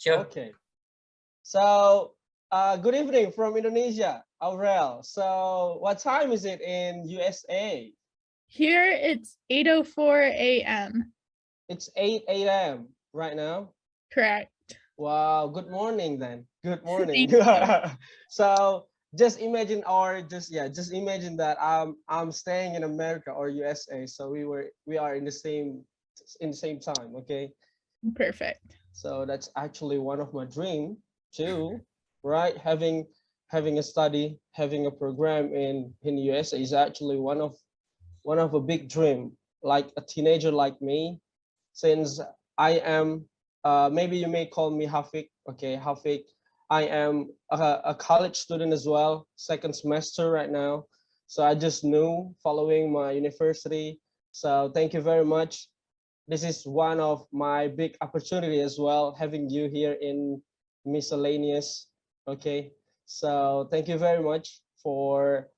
Sure. Okay. So, good evening from Indonesia, Aurel. So, what time is it in USA? Here it's 8:04 a.m. It's 8 a.m. right now. Correct. Wow. Good morning then. Good morning. Thank you. So, just imagine, or just imagine that I'm staying in America or USA. So we are in the same time. Okay. Perfect. So that's actually one of my dream too, right? Having a study, having a program in USA is actually one of a big dream. Like a teenager like me, since I am maybe you may call me Hafik. Okay, Hafik. I am a college student as well, second semester right now. So I just knew following my university. So thank you very much. This is one of my big opportunity as well, having you here in Miscellaneous. Okay, so thank you very much for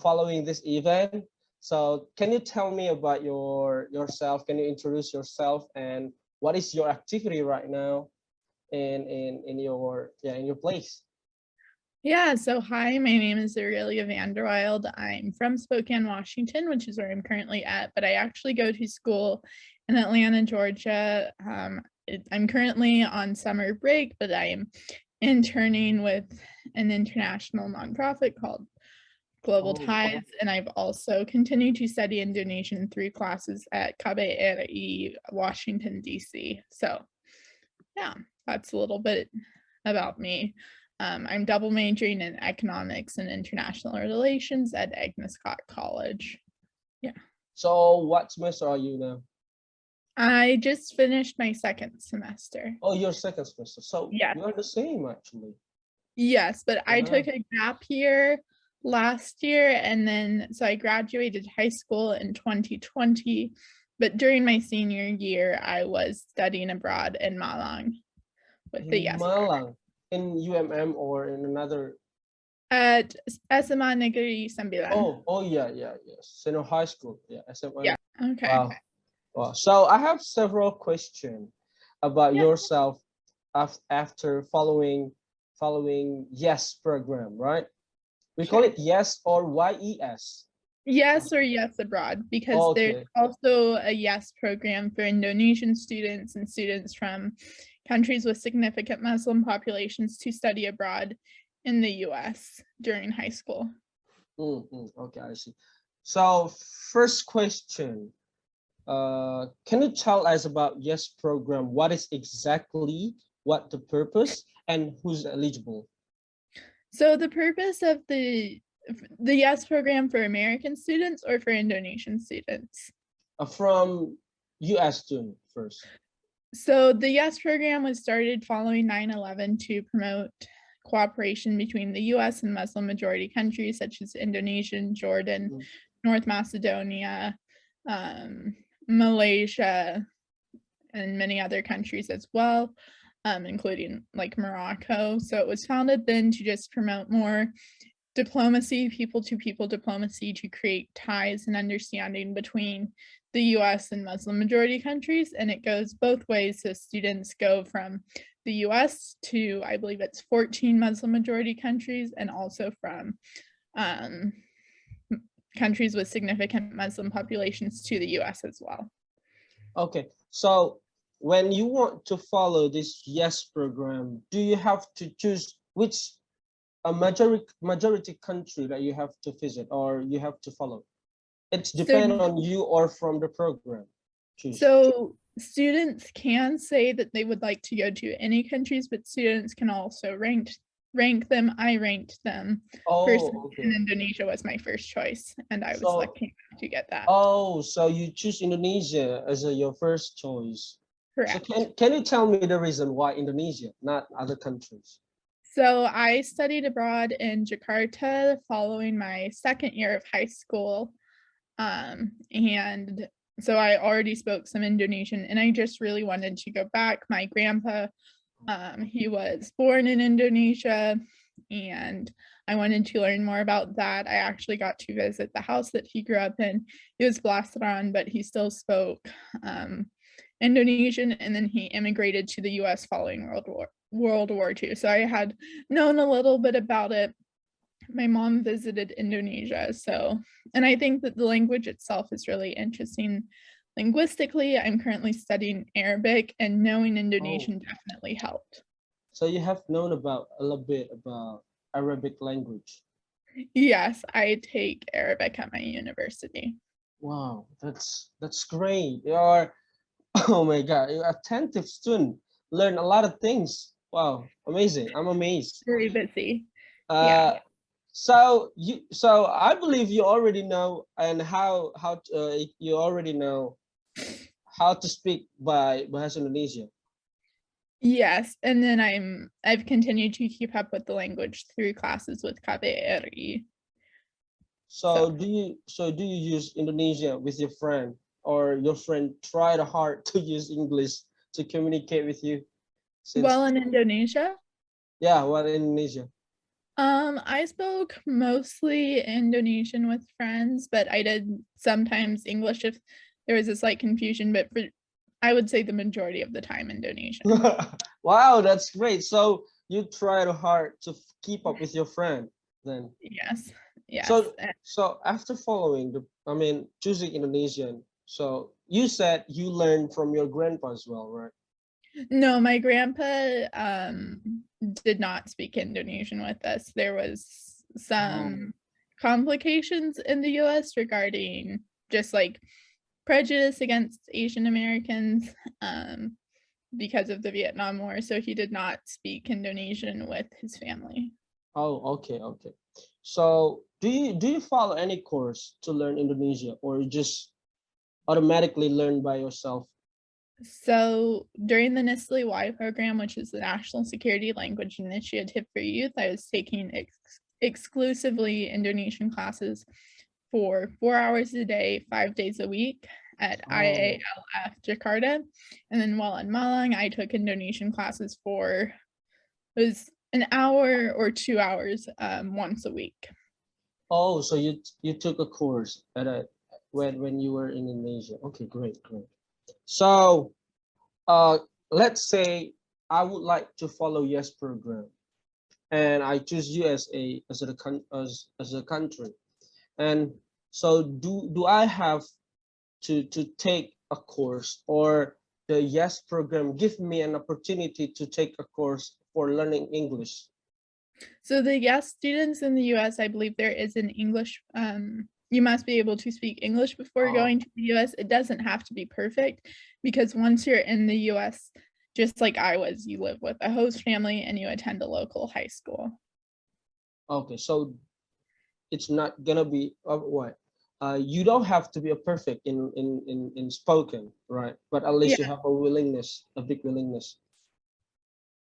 following this event. So can you tell me about yourself? Can you introduce yourself and what is your activity right now in your place? Yeah, so hi, my name is Aurelia VanderWilde. I'm from Spokane, Washington, which is where I'm currently at, but I actually go to school in Atlanta, Georgia. I'm currently on summer break, but I am interning with an international nonprofit called Global Ties, and I've also continued to study Indonesian in 3 classes at KBRI, Washington, D.C. So yeah, that's a little bit about me. I'm double majoring in economics and international relations at Agnes Scott College. Yeah. So what semester are you now? I just finished my 2nd semester. Oh, your second semester. So Yeah. we are the same actually. Yes, but I Wow. took a gap year last year, and then so I graduated high school in 2020. But during my senior year, I was studying abroad in Malang with the In Malang, in UMM or in another? at SMA Negeri 9. Oh yeah, senior high school. Yeah, SMA. Yeah. Okay. Wow. Wow. So I have several questions about Yeah. yourself after following YES program, right? We call it YES or YES. Yes or yes abroad, because Okay. there's also a yes program for Indonesian students and students from countries with significant Muslim populations to study abroad in the US during high school. Okay, I see. So first question, can you tell us about YES program? What is exactly what the purpose and who's eligible? So the purpose of the YES program for American students or for Indonesian students? From US student first. So the YES program was started following 9/11 to promote cooperation between the US and Muslim majority countries such as Indonesia, Jordan, North Macedonia, Malaysia, and many other countries as well, including like Morocco. So it was founded then to just promote more diplomacy, people-to-people diplomacy, to create ties and understanding between the US and Muslim majority countries. And it goes both ways. So students go from the US to, I believe it's 14 Muslim majority countries, and also from countries with significant Muslim populations to the US as well. Okay, so when you want to follow this YES program, do you have to choose which a majority country that you have to visit or you have to follow? It's depend on you or from the program. So students can say that they would like to go to any countries, but students can also rank them. I ranked them. In Indonesia was my first choice, and I was lucky to get that. Oh, so you choose Indonesia as your first choice. Correct. So can you tell me the reason why Indonesia, not other countries? So I studied abroad in Jakarta following my 2nd year of high school. And so I already spoke some Indonesian, and I just really wanted to go back. My grandpa, he was born in Indonesia, and I wanted to learn more about that. I actually got to visit the house that he grew up in. He was Blasteran, but he still spoke Indonesian, and then he immigrated to the US following World War II. So I had known a little bit about it. My mom visited Indonesia. So, and I think that the language itself is really interesting. Linguistically, I'm currently studying Arabic, and knowing Oh, Indonesian definitely helped. so you have known about a little bit about Arabic language. Yes, I take Arabic at my university. Wow, that's great. You're oh my God, you're attentive student. Learn a lot of things. Wow, amazing. I'm amazed. Very busy. Yeah. Uh, so I believe you already know and how you already know how to speak by Bahasa Indonesia. Yes, and then I've continued to keep up with the language through classes with KBRI. So So do you use Indonesia with your friend, or your friend tried hard to use English to communicate with you? while Since in Indonesia, yeah, well, in Indonesia. I spoke mostly Indonesian with friends, but I did sometimes English if there was a slight confusion, but for I would say the majority of the time Indonesian. Wow, that's great. So you tried hard to keep up with your friend then. Yes. Yes. So so after following I mean, choosing Indonesian, so you said you learned from your grandpa as well, right? No, my grandpa did not speak Indonesian with us. There was Oh, some complications in the US regarding just like prejudice against Asian Americans because of the Vietnam War. So he did not speak Indonesian with his family. oh, okay, okay. So do you follow any course to learn Indonesia, or you just automatically learn by yourself? So during the Nestle Y program, which is the National Security Language Initiative for Youth, I was taking exclusively Indonesian classes for 4 hours a day, 5 days a week at Oh, IALF Jakarta. And then while in Malang, I took Indonesian classes for it was an hour or 2 hours once a week. oh, so you took a course at a when you were in Indonesia. Okay, great, great. So uh let's say I would like to follow yes program, and I choose USA as a country. And so do I have to take a course, or the yes program give me an opportunity to take a course for learning English? So the yes students in the US, I believe there is an English, you must be able to speak English before Oh, going to the US. It doesn't have to be perfect because once you're in the US, just like I was, you live with a host family and you attend a local high school. okay. So it's not gonna be what? You don't have to be a perfect in spoken, right? But at least you Yeah, have a willingness, a big willingness.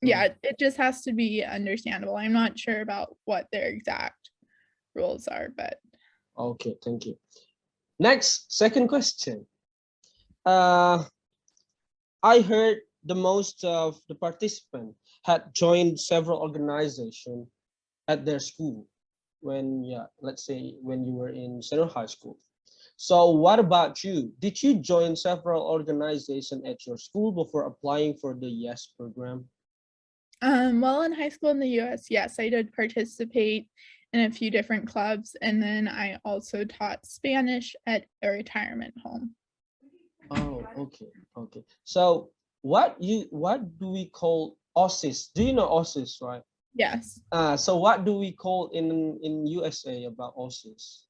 Mm. yeah, it just has to be understandable. I'm not sure about what their exact rules are, but Okay, thank you. Next, second question. Uh, I heard the most of the participants had joined several organizations at their school when, yeah, let's say when you were in senior high school. So what about you? Did you join several organizations at your school before applying for the YES program? while in high school in the US, yes, I did participate in a few different clubs, and then I also taught Spanish at a retirement home. Oh, okay, okay. So what do we call OSIS? Do you know OSIS, right? Yes. So what do we call in USA about OSIS?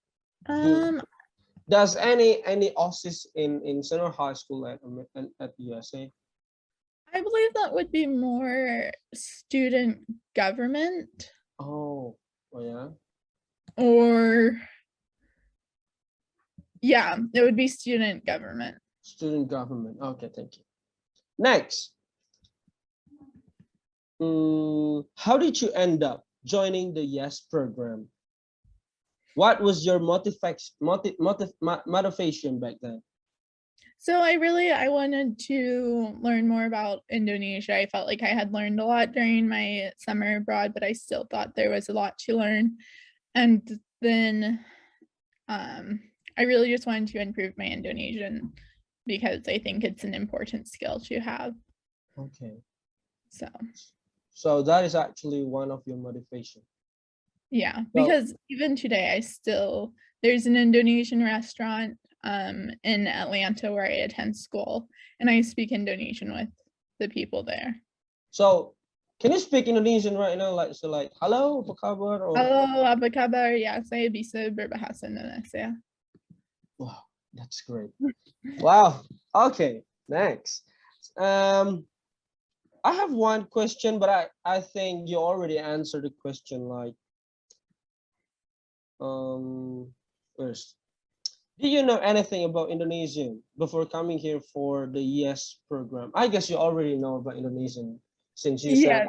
Do Um, does any OSIS in senior high school at USA? I believe that would be more student government Oh, oh yeah, or yeah, it would be student government. student government. Okay, thank you. Next, how did you end up joining the YES program? What was your motivation back then? So I wanted to learn more about Indonesia. I felt like I had learned a lot during my summer abroad, but I still thought there was a lot to learn. And then I really just wanted to improve my Indonesian because I think it's an important skill to have. Okay. So So that is actually one of your motivation. Yeah, So, because even today there's an Indonesian restaurant in Atlanta where I attend school, and I speak Indonesian with the people there. so can you speak Indonesian right now? Like, so like, halo, apa kabar? Or, Halo, apa kabar? Ya, saya bisa berbahasa Indonesia. wow, that's great. Wow. Okay, next. I have one question, but I think you already answered the question. Like, first, do you know anything about Indonesian before coming here for the ES program? I guess you already know about Indonesian since you said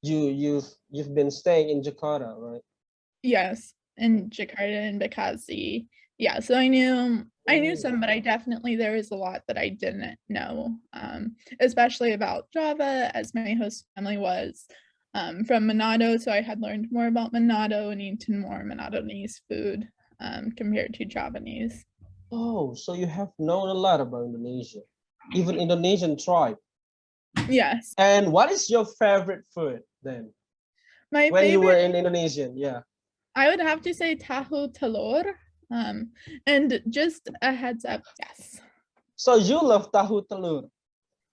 Yes, you've been staying in Jakarta, right? yes, in Jakarta and Bekasi. Yeah, so I knew some, but I definitely there was a lot that I didn't know, especially about Java, as my host family was from Manado, so I had learned more about Manado and eaten more Manadonese food compared to Javanese. Oh, so you have known a lot about Indonesia, even Indonesian tribe. Yes, And what is your favorite food then? my When you were favorite, in Indonesian, yeah. I would have to say tahu telur, and just a heads up, yes. So you love tahu telur.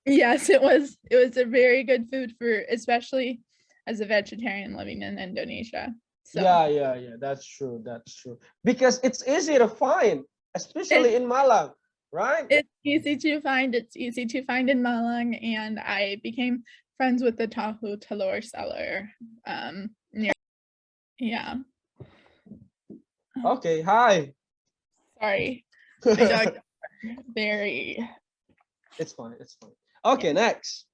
Yes, it was a very good food for especially as a vegetarian living in Indonesia. So Yeah, that's true, that's true. Because it's easy to find, especially it's in Malang, right? easy to find. It's easy to find in Malang, and I became friends with the tahu telur seller. Near, yeah. Okay, hi. Sorry, my dog very. It's fine, it's fine. Okay, next.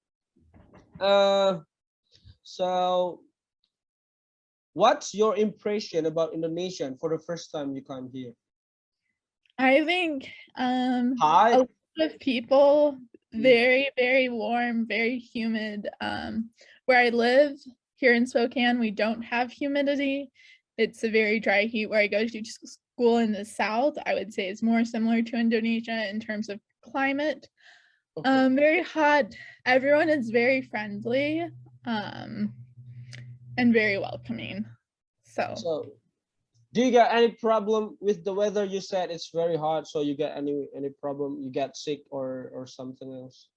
So what's your impression about Indonesian for the first time you come here? I think a Hi. lot of people very, very warm, very humid. Where I live here in Spokane, we don't have humidity. It's a very dry heat. Where I go to school in the south, I would say is more similar to Indonesia in terms of climate. Okay. Very hot. Everyone is very friendly, and very welcoming. So do you get any problem with the weather? You said it's very hot, so you get any problem? You get sick or something else?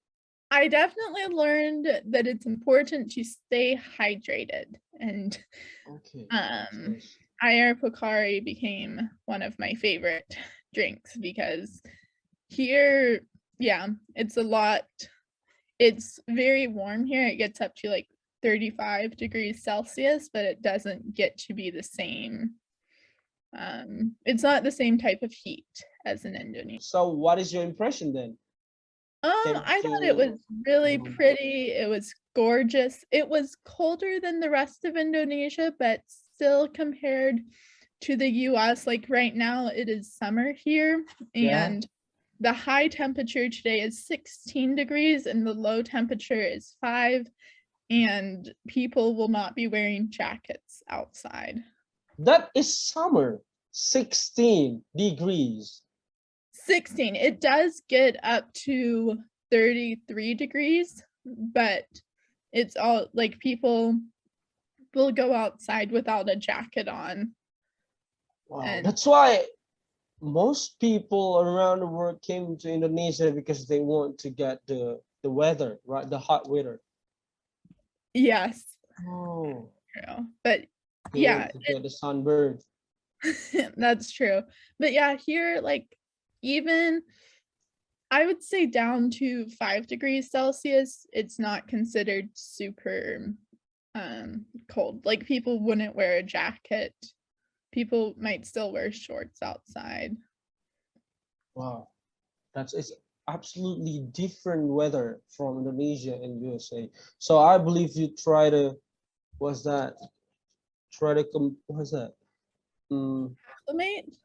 I definitely learned that it's important to stay hydrated, and Okay. Yes. Air Pocari became one of my favorite drinks because here, yeah, it's very warm here. It gets up to like 35 degrees Celsius, but it doesn't get to be the same. It's not the same type of heat as in Indonesia. So what is your impression then? Came I thought it to was really pretty. It was gorgeous. It was colder than the rest of Indonesia, but still compared to the US, like right now it is summer here, yeah. and the high temperature today is 16 degrees and the low temperature is 5, and people will not be wearing jackets outside. That is summer, 16 degrees. 16. It does get up to 33 degrees, but it's all like people will go outside without a jacket on. Wow, And that's why most people around the world came to Indonesia because they want to get the weather, right? The hot weather. yes, Oh, but they yeah, want to get the sunburn. that's true. But yeah, here, like, even I would say down to 5 degrees Celsius, it's not considered super cold. Like, people wouldn't wear a jacket. People might still wear shorts outside. Wow, it's absolutely different weather from Indonesia and USA. So I believe you try to, what's that? Try to what's that? Acclimate?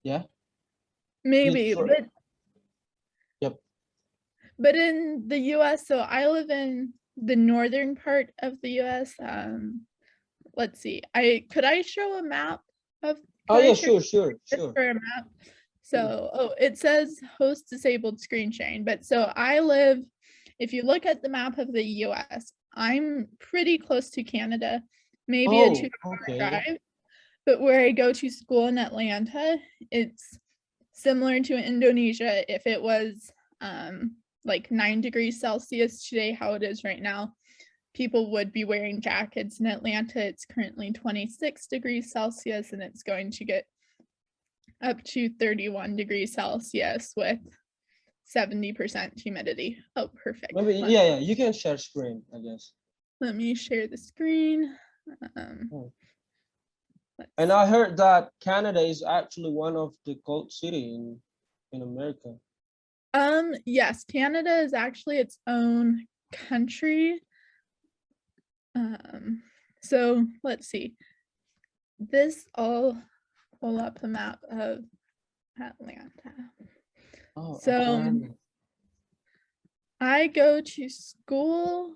Yeah. Maybe, Yep. but in the US, so I live in the northern part of the US. Let's see. Could I show a map of Oh could I yeah, share sure. for a map? So, it says host disabled screen sharing, but so I live, if you look at the map of the US, I'm pretty close to Canada, maybe a Oh, 2 hour okay. drive. But where I go to school in Atlanta, it's similar to Indonesia. If it was like 9 degrees Celsius today, how it is right now, people would be wearing jackets. In Atlanta, it's currently 26 degrees Celsius, and it's going to get up to 31 degrees Celsius with 70% humidity. Oh, perfect. Maybe, yeah, you can share screen, I guess. Let me share the screen. Oh. And I heard that Canada is actually one of the cold city in America. Yes, Canada is actually its own country. So let's see. I'll pull up the map of Atlanta. Oh, So Atlanta. I go to school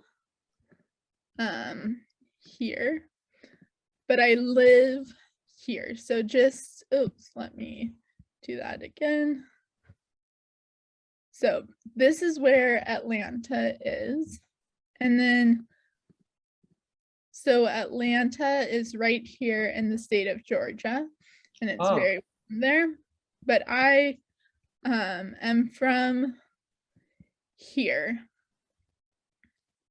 here, but I live here. So just, oops, let me do that again. So this is where Atlanta is. And then, so Atlanta is right here in the state of Georgia, and it's very warm there. But I am from here.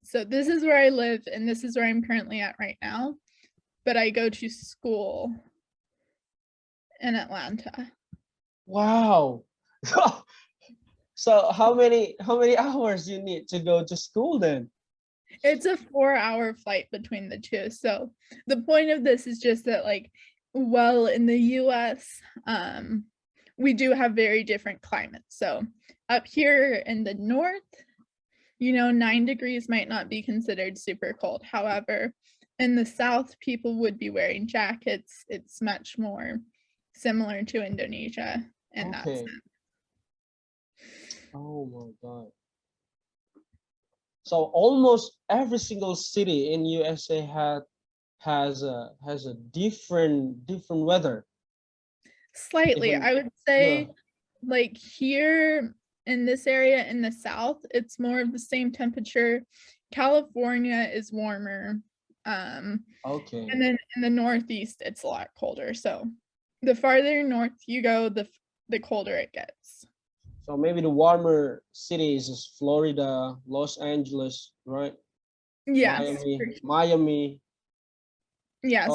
So this is where I live, and this is where I'm currently at right now. But I go to school in Atlanta. Wow. So how many hours you need to go to school then? It's a 4-hour flight between the two. So the point of this is just that, like, well, in the US, we do have very different climates. So up here in the north, 9 degrees might not be considered super cold. However, in the south, people would be wearing jackets. It's much more similar to Indonesia in that sense. Oh my God. So almost every single city in USA has a different weather. Slightly, Even, I would say, like here in this area in the south, it's more of the same temperature. California is warmer. Okay. And then in the northeast, it's a lot colder. So the farther north you go, the colder it gets. So maybe the warmer cities is Florida, Los Angeles, right? Yes. Miami. Yes.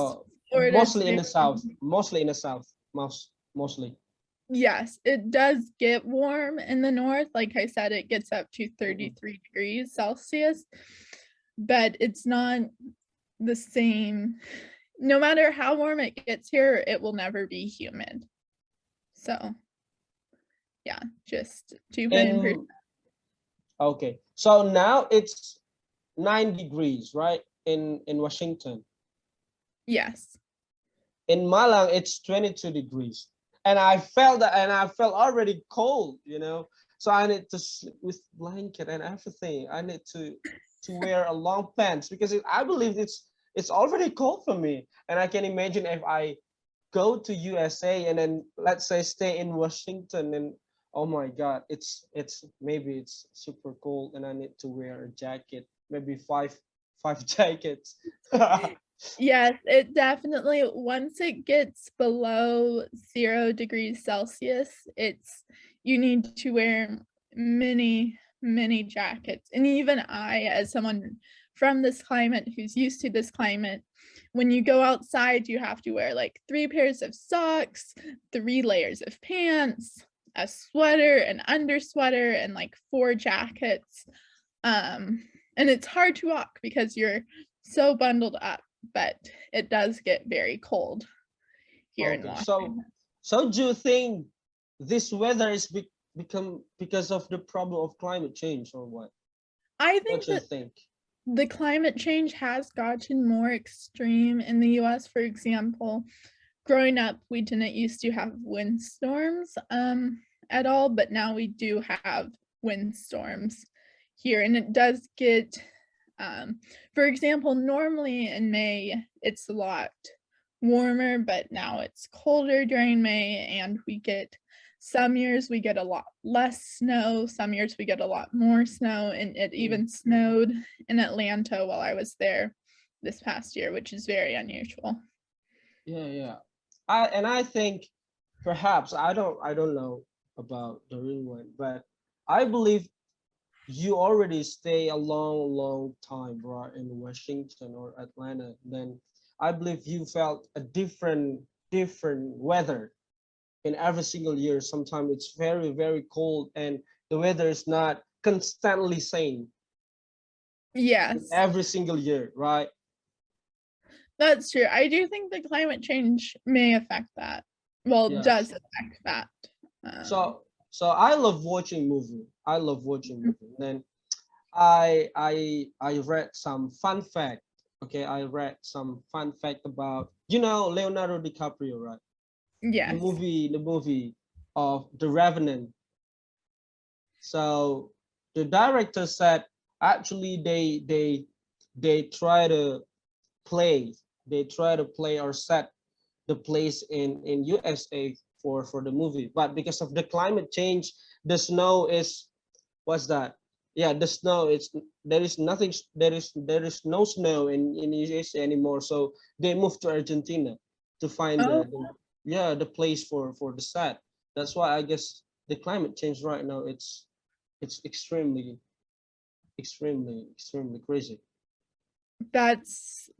Florida, mostly in the south. Mostly in the south. Mostly. Yes, it does get warm in the north. Like I said, it gets up to 33 degrees Celsius, but it's not the same. No matter how warm it gets here, it will never be humid. So yeah, just to put in perspective. Okay, so now it's 9 degrees, right? In Washington. Yes. In Malang, it's 22 degrees. And I felt that, and I felt already cold, So I need to sleep with blanket and everything. I need to wear a long pants because I believe it's already cold for me. And I can imagine if I go to USA and then let's say stay in Washington, and oh my God, it's maybe it's super cold and I need to wear a jacket, maybe five jackets. Yes, it definitely, once it gets below 0 degrees Celsius, you need to wear many, many jackets. And even I, as someone from this climate who's used to this climate, when you go outside, you have to wear like 3 pairs of socks, 3 layers of pants, a sweater, an undersweater, and like 4 jackets. And it's hard to walk because you're so bundled up, but it does get very cold here in Washington. So do you think this weather is become because of the problem of climate change or what? I think the climate change has gotten more extreme in the US. For example, growing up, we didn't used to have windstorms at all, but now we do have windstorms here, and it does get for example, normally in May it's a lot warmer, but now it's colder during May, and we get some years we get a lot less snow, some years we get a lot more snow, and it even snowed in Atlanta while I was there this past year, which is very unusual. Yeah. I think perhaps I don't know about the real one, but I believe you already stay a long time, right, in Washington or Atlanta. Then I believe you felt a different weather in every single year. Sometimes it's very cold and the weather is not constantly same Yes, every single year, right? that's true. I do think the climate change may affect that. Well, Yes. does affect that. So I love watching movie. I love watching movie. Then I read some fun fact. Okay, I read some fun fact about Leonardo Dicaprio, right? Yes. The movie of The Revenant. So the director said actually they try to play or set the place in USA for the movie, but because of the climate change, the snow is what's that? Yeah, the snow it's there is nothing there is no snow in USA anymore. So they moved to Argentina to find the place for the set. That's why I guess the climate change right now it's extremely crazy. That's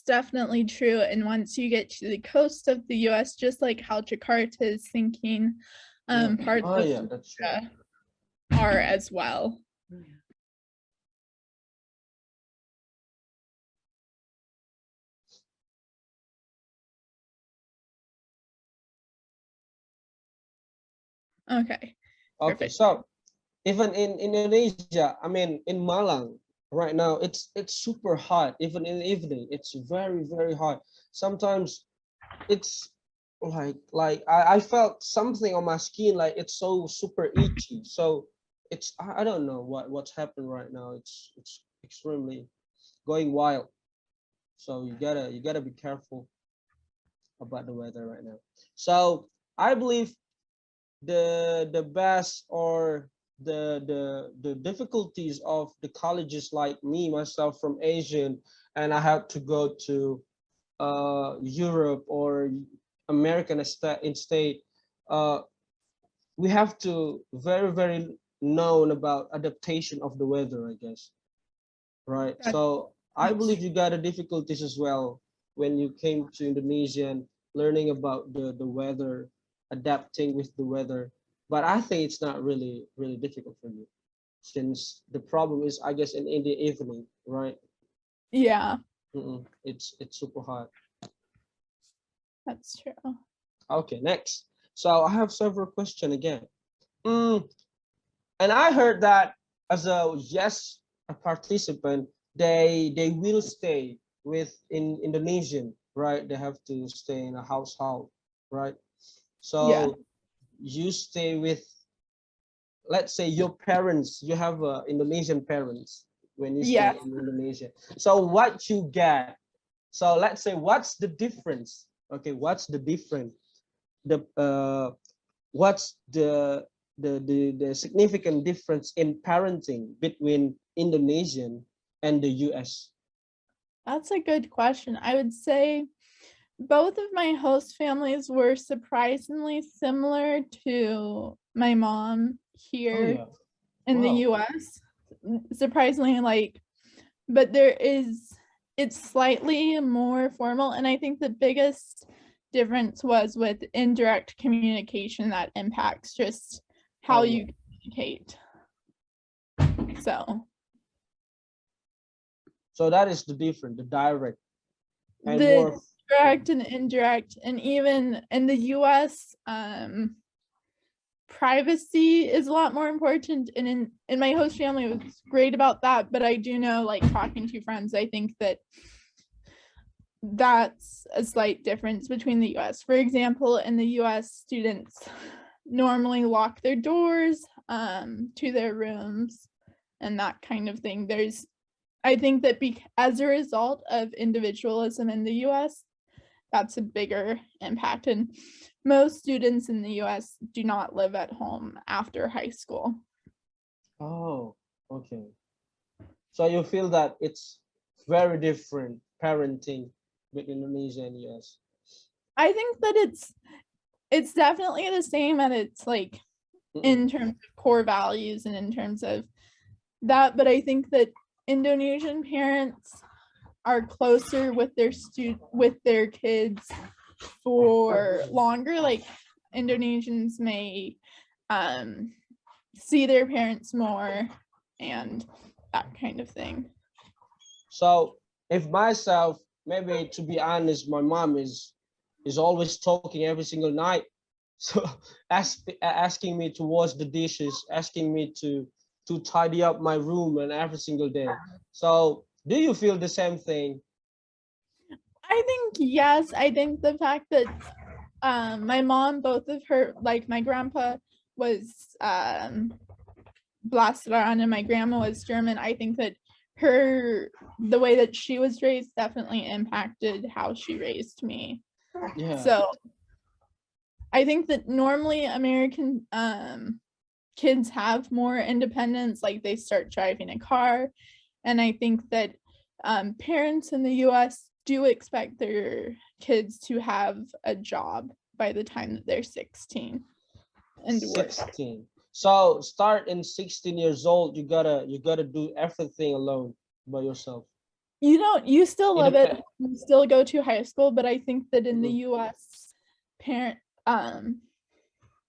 definitely true. And once you get to the coast of the US, just like how Jakarta is sinking, parts of Yeah, that's true. are as well. Okay. Okay, Perfect. so even in Indonesia, I mean in Malang right now, it's super hot. Even in the evening, it's very hot. Sometimes it's I felt something on my skin, like it's so super itchy. So it's I don't know what's happened right now. It's extremely going wild. So you gotta be careful about the weather right now. So I believe the best or the difficulties of the colleges like me myself from Asian, and I had to go to Europe or American state, uh, we have to very known about adaptation of the weather, I guess, right? So I believe you got the difficulties as well when you came to Indonesia and learning about the weather, adapting with the weather. But I think it's not really difficult for you, since the problem is, I guess, in the evening, right? Yeah, It's super hot. that's true. Okay, next. So I have several questions again. And I heard that as a participant, they will stay with in Indonesian, right? They have to stay in a household, right? Yeah. So you stay with, let's say, your parents. You have Indonesian parents when you stay Yes. in Indonesia. So what you get? So let's say, what's the difference? Okay, what's the difference? What's the significant difference in parenting between Indonesian and the US? That's a good question. I would say both of my host families were surprisingly similar to my mom here in the US. Surprisingly, but it's slightly more formal. And I think the biggest difference was with indirect communication that impacts just how you communicate. So that is the difference, the direct and The more direct and indirect, and even in the US, privacy is a lot more important. And in my host family, it was great about that. But I do know, like talking to friends, I think that's a slight difference between the US. For example, in the US, students normally lock their doors to their rooms and that kind of thing. I think that as a result of individualism in the US, that's a bigger impact. And most students in the US do not live at home after high school. Oh, okay. So you feel that it's very different parenting with Indonesia and US. I think that it's definitely the same, and it's like in terms of core values and in terms of that, but I think that Indonesian parents are closer with their kids for longer. Like Indonesians may see their parents more and that kind of thing. So if myself, maybe to be honest, my mom is always talking every single night. So asking me to wash the dishes, asking me to tidy up my room and every single day. So do you feel the same thing? I think yes. I think the fact that my mom, both of her, like my grandpa was Blasteran and my grandma was German. I think that the way that she was raised definitely impacted how she raised me. Yeah. So I think that normally American kids have more independence, like they start driving a car. And I think that parents in the US do expect their kids to have a job by the time that they're 16 and work. 16. So start in 16 years old, you gotta do everything alone by yourself. You still love it, Independent. you still go to high school, but I think that in the US, parent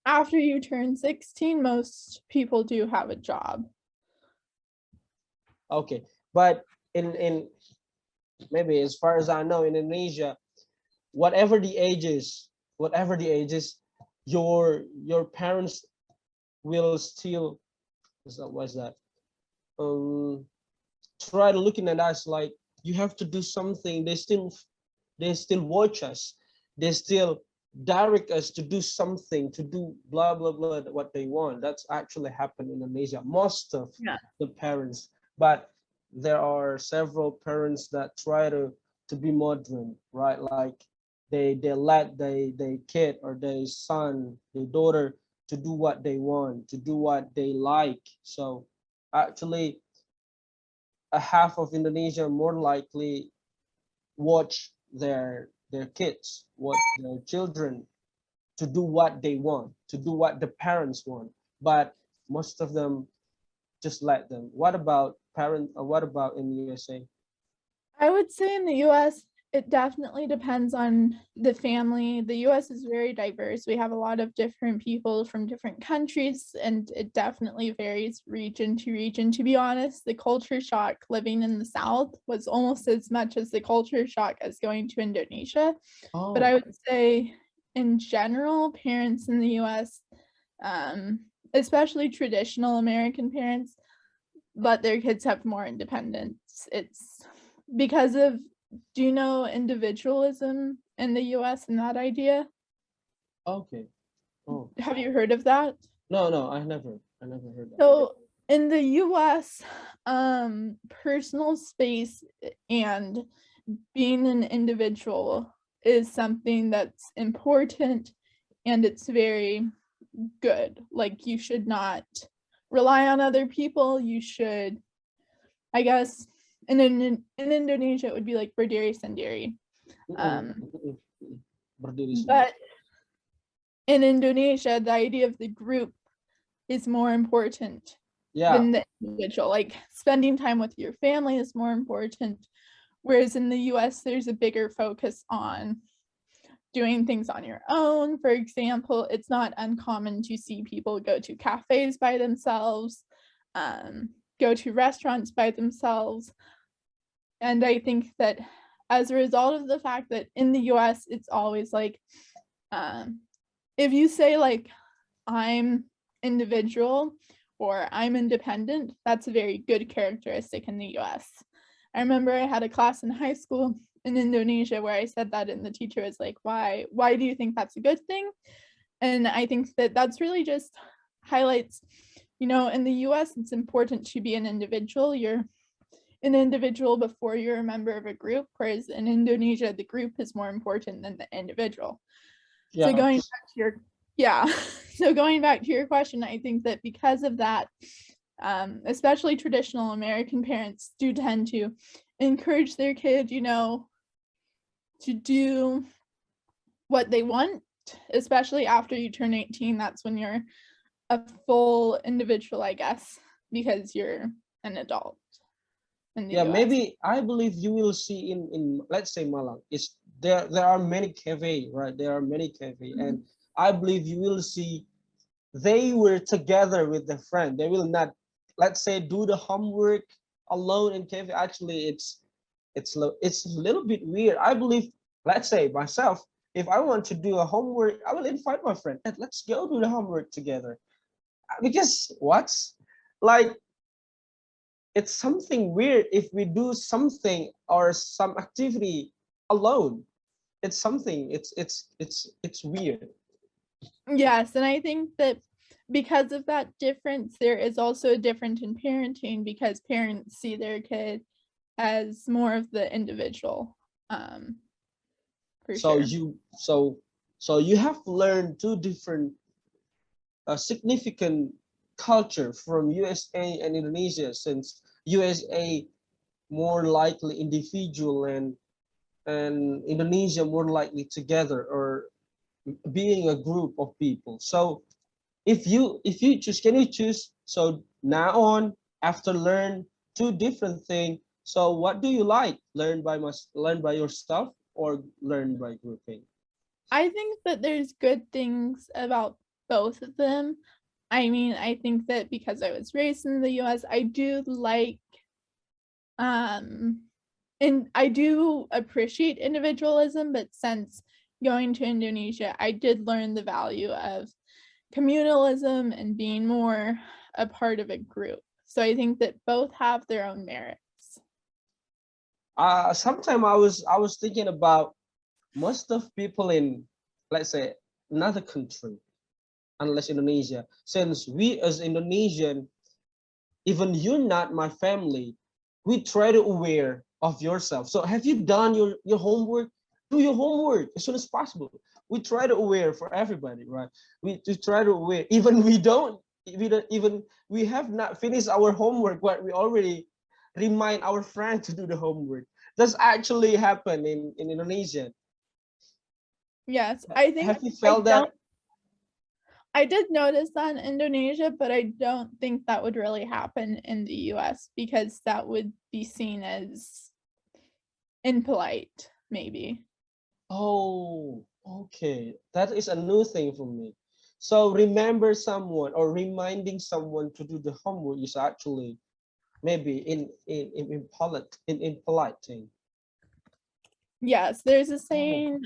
after you turn 16, most people do have a job. Okay, but in maybe as far as I know, in Indonesia, whatever the ages, your parents will still what's that? Try to looking at us like you have to do something. They still watch us. They still direct us to do something, to do blah blah blah what they want. That's actually happened in Indonesia. Most of the parents, but there are several parents that try to be modern, right? Like they let their kid or their son, their daughter to do what they want, to do what they like. So actually a half of Indonesia more likely watch their kids, watch their children to do what they want, to do what the parents want. But most of them just let them. What about what about in the USA? I would say in the US, it definitely depends on the family. The US is very diverse. We have a lot of different people from different countries, and it definitely varies region to region. To be honest, the culture shock living in the South was almost as much as the culture shock as going to Indonesia. But I would say in general, parents in the US, especially traditional American parents, let their kids have more independence. It's because of, do you know individualism in the US and that idea? Okay. Oh. Have you heard of that? No, I never heard that. So in the US, personal space and being an individual is something that's important, and it's very good. Like you should not rely on other people. You should, I guess, in Indonesia, it would be like berdiri sendiri. But in Indonesia, the idea of the group is more important than the individual. Like spending time with your family is more important. Whereas in the US, there's a bigger focus on doing things on your own. For example, it's not uncommon to see people go to cafes by themselves, go to restaurants by themselves. And I think that as a result of the fact that in the US, it's always like, if you say like, I'm individual or I'm independent, that's a very good characteristic in the US. I remember I had a class in high school in Indonesia where I said that, and the teacher was like, why do you think that's a good thing? And I think that that's really just highlights, in the US, it's important to be an individual. an individual before you're a member of a group, whereas in Indonesia, the group is more important than the individual. Yeah. So going back to your, yeah, so going back to your question, I think that because of that, especially traditional American parents do tend to encourage their kid, you know, to do what they want, especially after you turn 18. That's when you're a full individual, I guess, because you're an adult in the Yeah, US. maybe I believe you will see in let's say Malang, is there are many cafe, right? There are many cafe, and I believe you will see they were together with their friend. They will not, let's say, do the homework alone in cafe. Actually, it's a little bit weird. I believe, let's say myself, if I want to do a homework, I will invite my friend and let's go do the homework together. Because what's like, it's something weird if we do something or some activity alone. It's something, it's weird. Yes, and I think that because of that difference, there is also a difference in parenting because parents see their kid as more of the individual. For So sure. you have learned two different significant culture from USA and Indonesia, since USA more likely individual and Indonesia more likely together or being a group of people. So if you choose, can you choose? So now on, after learn two different things, so what do you like? Learn by yourself or learn by grouping? I think that there's good things about both of them. I mean, I think that because I was raised in the US, I do like and I do appreciate individualism, but since going to Indonesia, I did learn the value of communalism and being more a part of a group. So I think that both have their own merits. Sometime I was thinking about most of people in, let's say, another country, unless Indonesia, since we as Indonesian, even you're not my family, we try to aware of yourself. So have you done your homework? Do your homework as soon as possible. We try to aware for everybody, right? We to try to aware, even we don't even we have not finished our homework, but we already remind our friend to do the homework. That's actually happen in Indonesia. Yes, I think Have you I felt don't that? I did notice that in Indonesia, but I don't think that would really happen in the US because that would be seen as impolite, maybe. Oh, okay. That is a new thing for me. So remember someone or reminding someone to do the homework is actually maybe in polite in polite thing. Yes, there's a Oh, saying,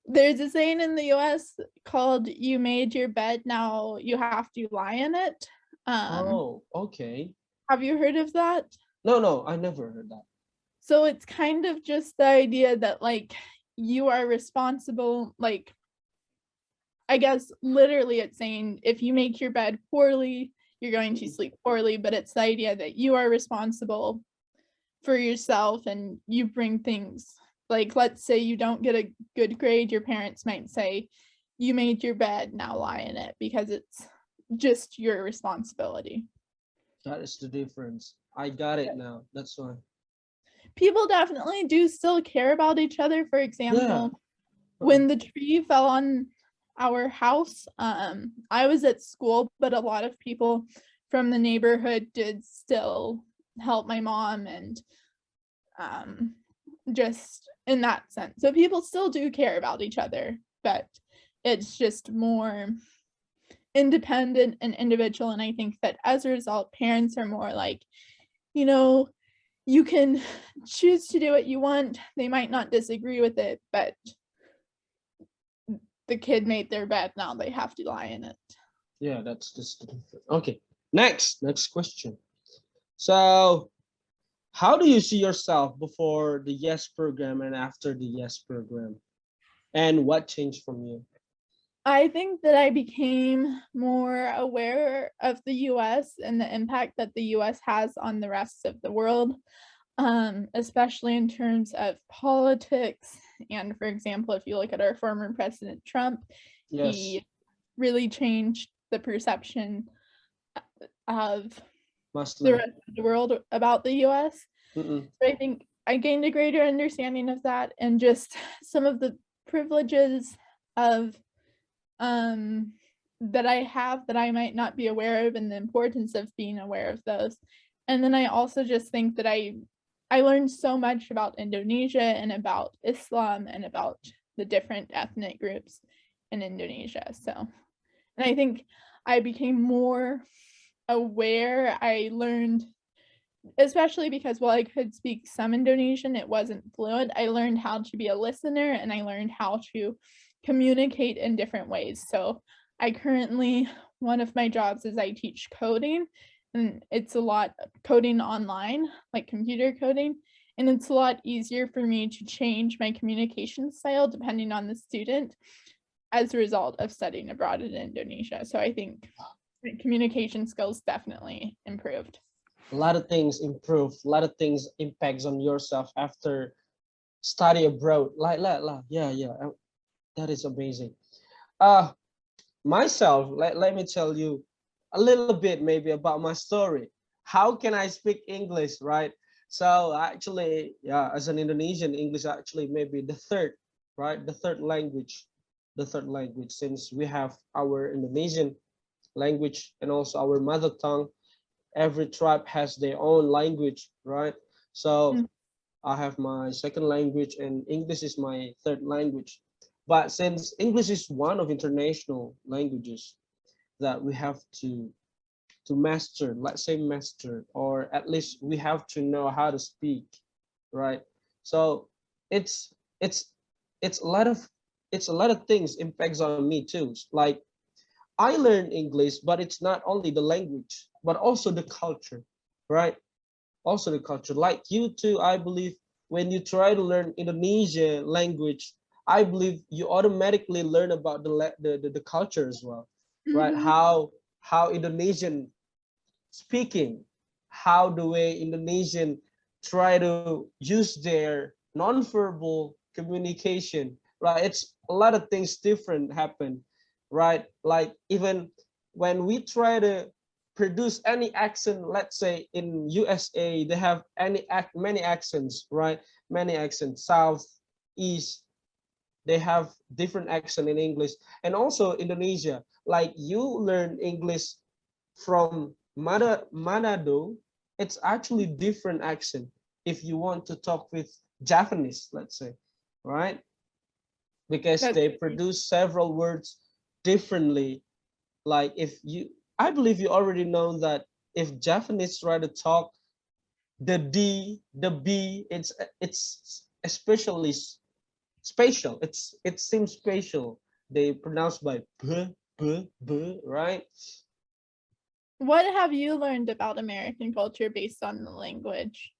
there's a saying in the US called "You made your bed, now you have to lie in it." oh, okay. Have you heard of that? No, no, I never heard that. So it's kind of just the idea that like you are responsible, like I guess literally it's saying if you make your bed poorly, you're going to sleep poorly, but it's the idea that you are responsible for yourself and you bring things like let's say you don't get a good grade, your parents might say, you made your bed, now lie in it because it's just your responsibility. That is the difference. I got it now. That's why. People definitely do still care about each other. For Yeah. example, when the tree fell on our house, I was at school, but a lot of people from the neighborhood did still help my mom and just in that sense. So people still do care about each other, but it's just more independent and individual. And I think that as a result, parents are more like, you know, you can choose to do what you want. They might not disagree with it, but the kid made their bed, now they have to lie in it. Yeah, that's just the difference. Okay. Next question. So how do you see yourself before the yes program and after the yes program? And what changed from you? I think that I became more aware of the US and the impact that the US has on the rest of the world, especially in terms of politics. And for example, if you look at our former President Trump, Yes, he really changed the perception of the Muslim. rest of the world about the US. Mm-mm. So I think I gained a greater understanding of that and just some of the privileges of um that I have that I might not be aware of and the importance of being aware of those. And then I also just think that I learned so much about Indonesia and about Islam and about the different ethnic groups in Indonesia. So, and I think I became more aware. I learned, especially because while I could speak some Indonesian, it wasn't fluent. I learned how to be a listener and I learned how to communicate in different ways. So I currently, one of my jobs is I teach coding, and it's a lot coding online, like computer coding. And it's a lot easier for me to change my communication style depending on the student as a result of studying abroad in Indonesia. So I think my communication skills definitely improved. A lot of things improve, a lot of things impacts on yourself after study abroad. Yeah, yeah, that is amazing. Uh, myself, let me tell you a little bit maybe about my story. How can I speak English, right? So actually, yeah, as an Indonesian, English actually maybe the third, right? The third language, since we have our Indonesian language and also our mother tongue. Every tribe has their own language, right? So Mm. I have my second language and English is my third language. But since English is one of international languages that we have to master, let's say master, or at least we have to know how to speak, right? So it's it's it's a lot of it's a lot of things impacts on me too. Like I learn English, but it's not only the language, but also the culture, right? Also the culture. Like you too, I believe when you try to learn Indonesian language, I believe you automatically learn about the culture as well, right? Mhm. How Indonesian speaking, how the way Indonesian try to use their non-verbal communication, right? It's a lot of things different happen, right? Like even when we try to produce any accent, let's say in USA, they have many accents, right? Many accents, south, east, they have different accent in English. And also Indonesia, like you learn English from Manado, it's actually different accent if you want to talk with Japanese, let's say, right? Because That's they really produce several words differently. Like if you, I believe you already know that if Japanese try to talk, the D, the B, it's especially spatial. It seems spatial. They pronounce by b, right? What have you learned about American culture based on the language?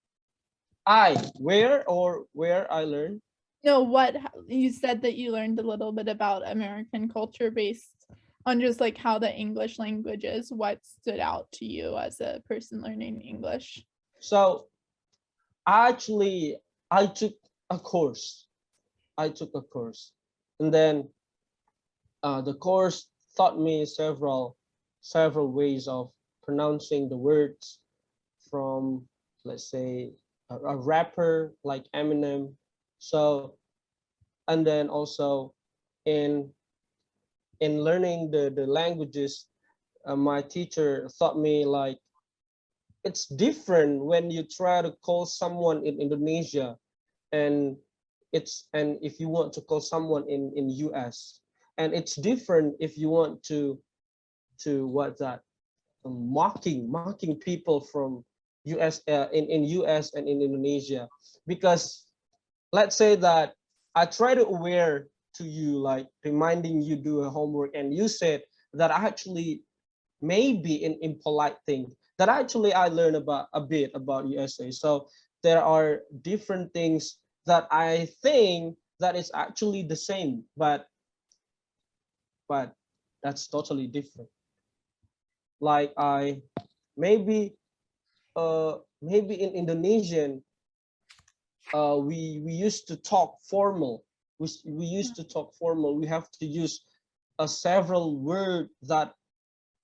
Where I learned. No, you said that you learned a little bit about American culture based on just like how the English language is. What stood out to you as a person learning English? So actually, I took a course. I took a course, and then the course taught me several ways of pronouncing the words from, let's say, a rapper like Eminem. So and then also in learning the languages, my teacher taught me like it's different when you try to call someone in Indonesia and and if you want to call someone in US, and it's different if you want to what that mocking people from US, in US and in Indonesia, because let's say that I try to aware to you, like reminding you do a homework, and you said that actually maybe in impolite thing that actually I learned about a bit about USA. So there are different things that I think that is actually the same, but but that's totally different. Like maybe maybe in Indonesian, we used to talk formal. We used to talk formal. We have to use a several word that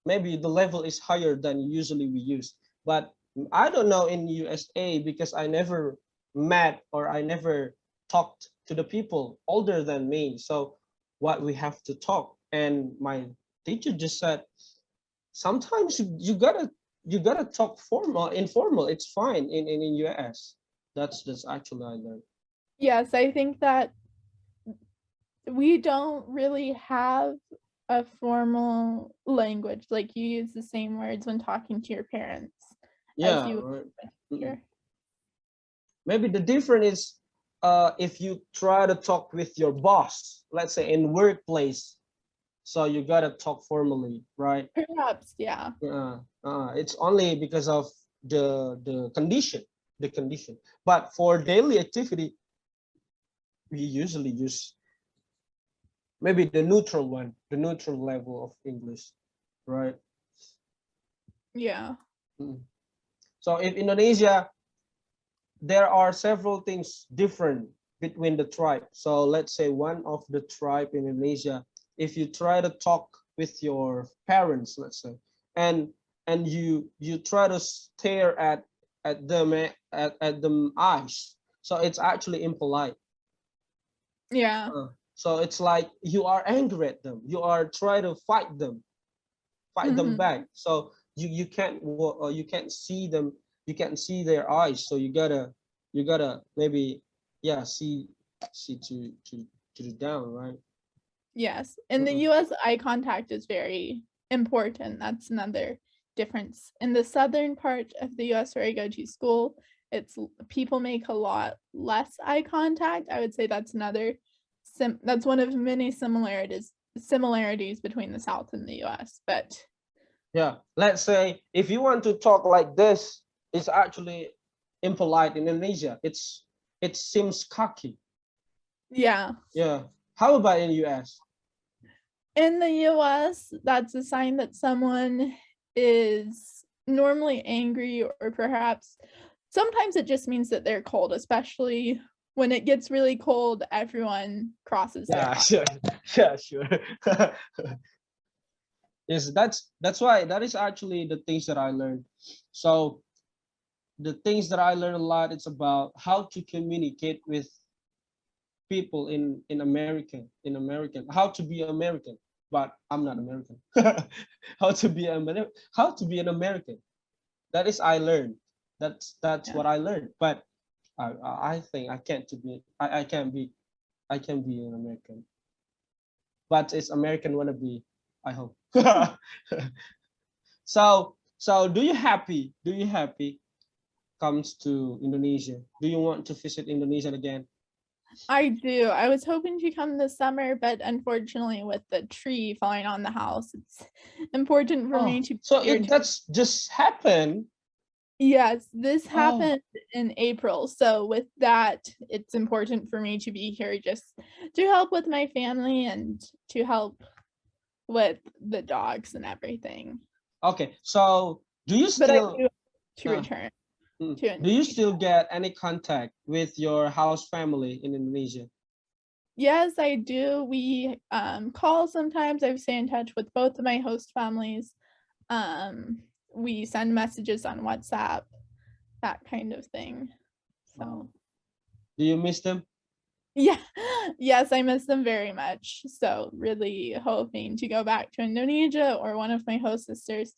maybe the level is higher than usually we use. But I don't know in USA because I never met or I never talked to the people older than me. So what we have to talk, and my teacher just said sometimes you gotta talk formal, informal. It's fine in US. That's actually I learned. Yes, I think that we don't really have a formal language. Like you use the same words when talking to your parents as Yeah, you right. would here. Maybe the difference is if you try to talk with your boss, let's say in workplace, so you gotta talk formally, right? Perhaps, yeah. It's only because of the condition, the condition. But for daily activity, we usually use maybe the neutral one, the neutral level of English, right? Yeah. Mm. So in Indonesia, there are several things different between the tribe. So let's say one of the tribe in Indonesia, if you try to talk with your parents, let's say, and you try to stare at them at them eyes, so it's actually impolite. Yeah. So it's like you are angry at them. You are trying to fight them Mhm. back. So you can't see them. You can't see their eyes. So you gotta maybe yeah see to the down, right? Yes. In the Uh-uh. US, eye contact is very important. That's another difference. In the southern part of the US where I go to school, people make a lot less eye contact. I would say that's another that's one of many similarities between the South and the US. But Yeah. Let's say if you want to talk like this, it's actually impolite in Indonesia. It seems cocky. yeah, Yeah. How about in US? in the US, that's a sign that someone is normally angry, or perhaps sometimes it just means that they're cold, especially when it gets really cold, everyone crosses their Yeah, eyes. sure. Yeah, sure. Yes, that's why that is actually the things that I learned. So the things that I learned a lot, it's about how to communicate with people in American, how to be American, but I'm not American. How to be how to be an American. That is I learned. That's Yeah. what I learned. But I think I can't to be I can be I can be an American. But it's American wannabe, I hope. So do you happy? Do you happy comes to Indonesia? Do you want to visit Indonesia again? I do. I was hoping to come this summer, but unfortunately, with the tree falling on the house, it's important for me Oh, to be so here it to. that's just happened. Yes, this Oh, happened in April. So with that, it's important for me to be here just to help with my family and to help with the dogs and everything. okay. So do you But I still do to uh, return to do you Indonesia. still get any contact with your house family in Indonesia? Yes, I do. We call sometimes. I stay in touch with both of my host families. We send messages on WhatsApp, that kind of thing. So Oh, do you miss them? yeah, yes, I miss them very much. So really hoping to go back to Indonesia, or one of my host sisters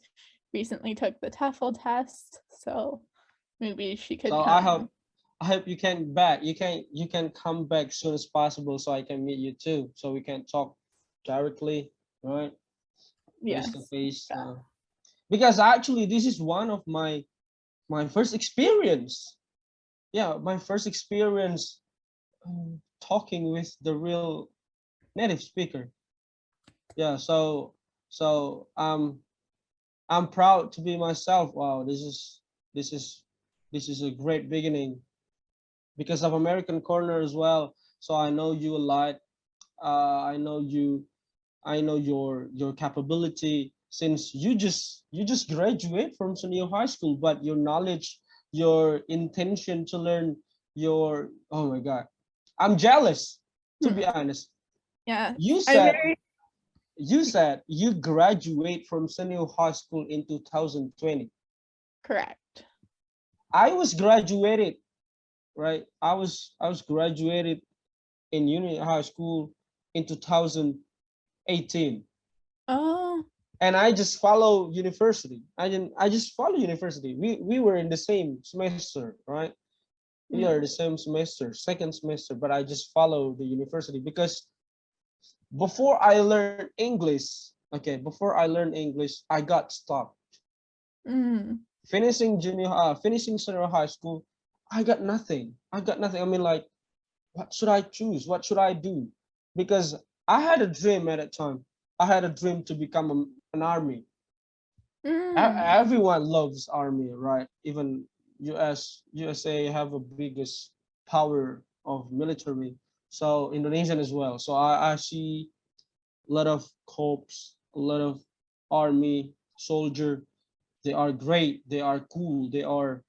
recently took the TOEFL test, so maybe she could So come. I hope you can come back soon as possible so I can meet you too. So we can talk directly, right? Face to Yes. face. Yeah. Because actually this is one of my first experience. Yeah, my first experience talking with the real native speaker. Yeah, so I'm proud to be myself. Wow, this is this is a great beginning because of American Corner as well. So I know you a lot. I know you I know your capability, since you just graduate from senior high school, but your knowledge, your intention to learn, your, oh my God, I'm jealous, to be Hmm. honest. Yeah, You I said very you said you graduate from senior high school in 2020. correct. I was graduated, right? I was graduated in uni high school in 2018. Oh, And I just follow university. I just follow university. We were in the same semester, right? We are the hmm. same semester, second semester, but I just follow the university because before I learned English, okay, before I learned English, I got stuck. Hmm. Finishing senior high school, I got nothing. I got nothing. I mean, like, what should I choose? What should I do? Because I had a dream at that time. I had a dream to become an army. Hmm. Everyone loves army, right? Even USA have a biggest power of military. So Indonesian as well. So I see a lot of corps, a lot of army soldier. They are great. They are cool. They are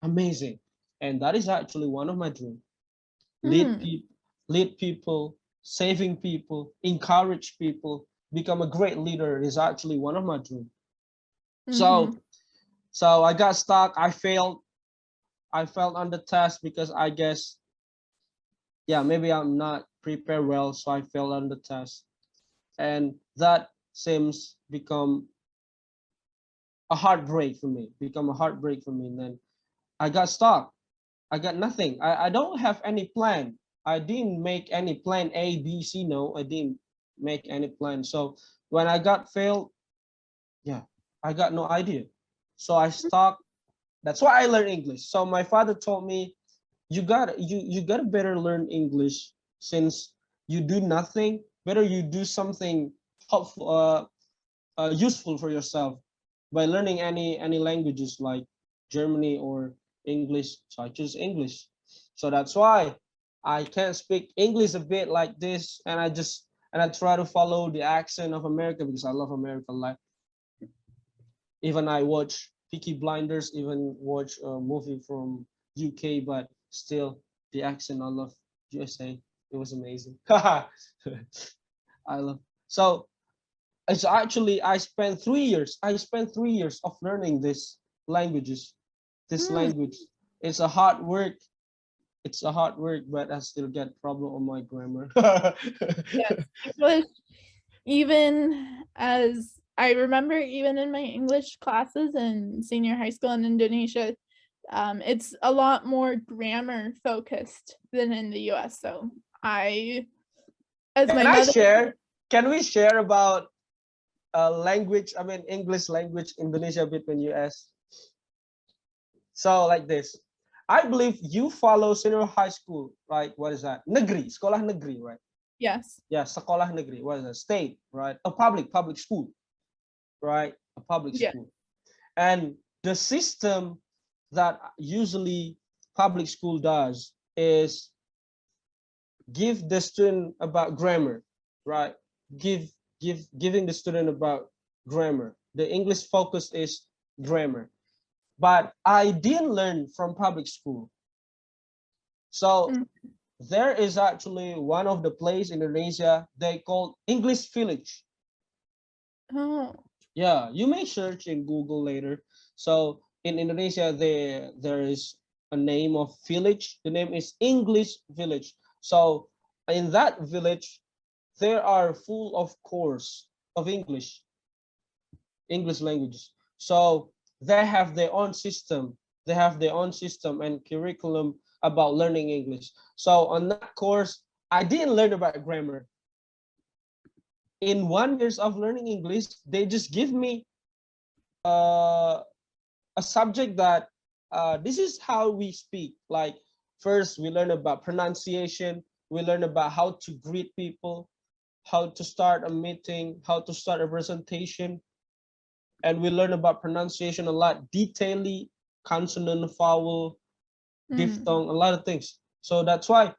amazing. And that is actually one of my dreams. Lead Hmm. people, lead people, saving people, encourage people, become a great leader is actually one of my dreams. Hmm. So so I got stuck. I failed. I failed on the test because I guess, yeah, maybe I'm not prepared well, so I failed on the test. And that seems become a heartbreak for me, become a heartbreak for me. And then I got stuck. I got nothing. I don't have any plan. I didn't make any plan A, B, C. No, I didn't make any plan. So when I got failed, yeah, I got no idea. So I stuck. That's why I learned English. So my father told me, you gotta better learn English, since you do nothing. Better you do something helpful, useful for yourself by learning any languages like Germany or English. So I choose English. So that's why I can speak English a bit like this, and I try to follow the accent of America because I love America. Like, even I watch Peaky Blinders, even watch a movie from UK, but still the accent, I love USA. It was amazing. I love. So it's actually I spent 3 years. I spent 3 years of learning this languages. This Hmm. language. It's a hard work. It's a hard work, but I still get problem on my grammar. Yes, English. Even as I remember, even in my English classes in senior high school in Indonesia, it's a lot more grammar focused than in the US. So I, as Can my I mother, share? Can we share about language? I mean, English language Indonesia between US. So like this, I believe you follow senior high school, right? What is that? Negeri, sekolah negeri, right? yes, Yeah, sekolah negeri. What is that? State, right? A public school, right? A public yeah, school. And the system that usually public school does is give the student about grammar, right? Give giving the student about grammar. The English focus is grammar. But I didn't learn from public school. So mm, there is actually one of the place in Indonesia they call English Village. oh, Yeah, you may search in Google later. So in Indonesia, there is a name of village. The name is English Village. So in that village, there are full of course of English languages. So they have their own system. They have their own system and curriculum about learning English. So on that course, I didn't learn about grammar. In 1 years of learning English, they just give me uh, a subject that this is how we speak. Like, first we learn about pronunciation. We learn about how to greet people, how to start a meeting, how to start a presentation, and we learn about pronunciation a lot, detailedly, consonant, vowel, mm, diphthong, a lot of things. So that's why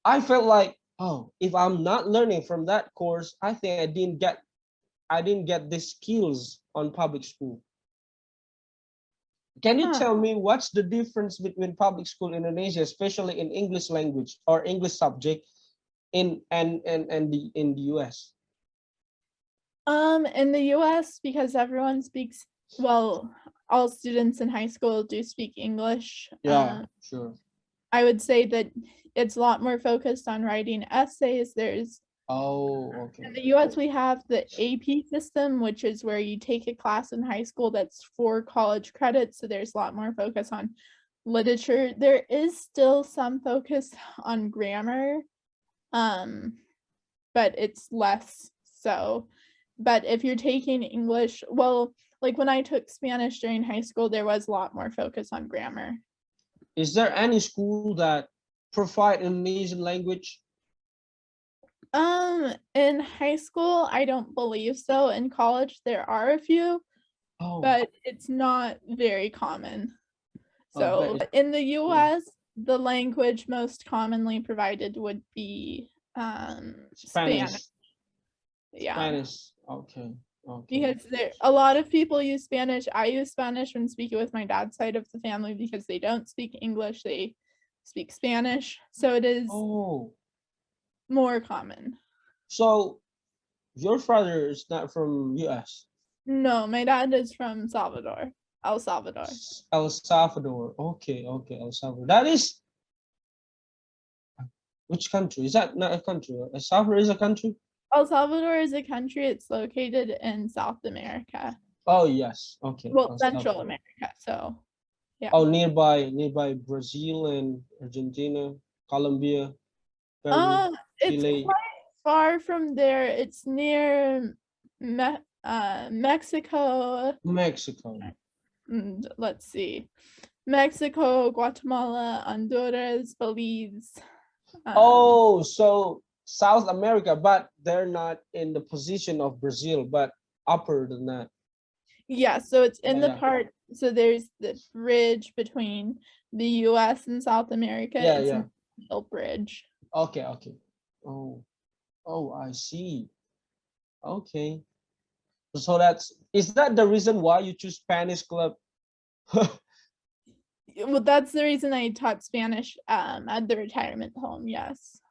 I felt like Oh, if I'm not learning from that course, I think I didn't get the skills on public school. Can you Huh. tell me what's the difference between public school in Indonesia, especially in English language or English subject in in the US? In the US, because everyone speaks, well, all students in high school do speak English. Yeah, sure. I would say that it's a lot more focused on writing essays. There's Oh, okay. In the US, we have the AP system, which is where you take a class in high school that's 4 college credits. So there's a lot more focus on literature. There is still some focus on grammar, but it's less so. But if you're taking English, well, like when I took Spanish during high school, there was a lot more focus on grammar. Is there any school that provide Indonesian language? In high school, I don't believe so. In college, there are a few, Oh, but it's not very common. So but in the US, the language most commonly provided would be Spanish. Spanish. Yeah. Spanish. Okay. Okay. Because a lot of people use Spanish. I use Spanish when speaking with my dad's side of the family because they don't speak English, they speak Spanish. So it is Oh, more common. so your father is not from US? No, my dad is from Salvador, El Salvador. El Salvador. Okay, okay, El Salvador. That is which country? Is that not a country? El Salvador is a country? El Salvador is a country. It's located in South America. Oh yes. Okay. Well, El Central Salvador. America. So yeah. Oh, nearby Brazil and Argentina, Colombia, Peru, It's Chile. quite far from there. It's near Mexico. Mexico. Let's see. Mexico, Guatemala, Honduras, Belize. Oh, so South America, but they're not in the position of Brazil, but upper than that. Yeah, so it's in the Yeah. part, so there's the bridge between the US and South America. Yeah, It's yeah. a middle bridge. Okay, okay. Oh, oh, I see. Okay. So is that the reason why you choose Spanish club? Well, that's the reason I taught Spanish at the retirement home, yes.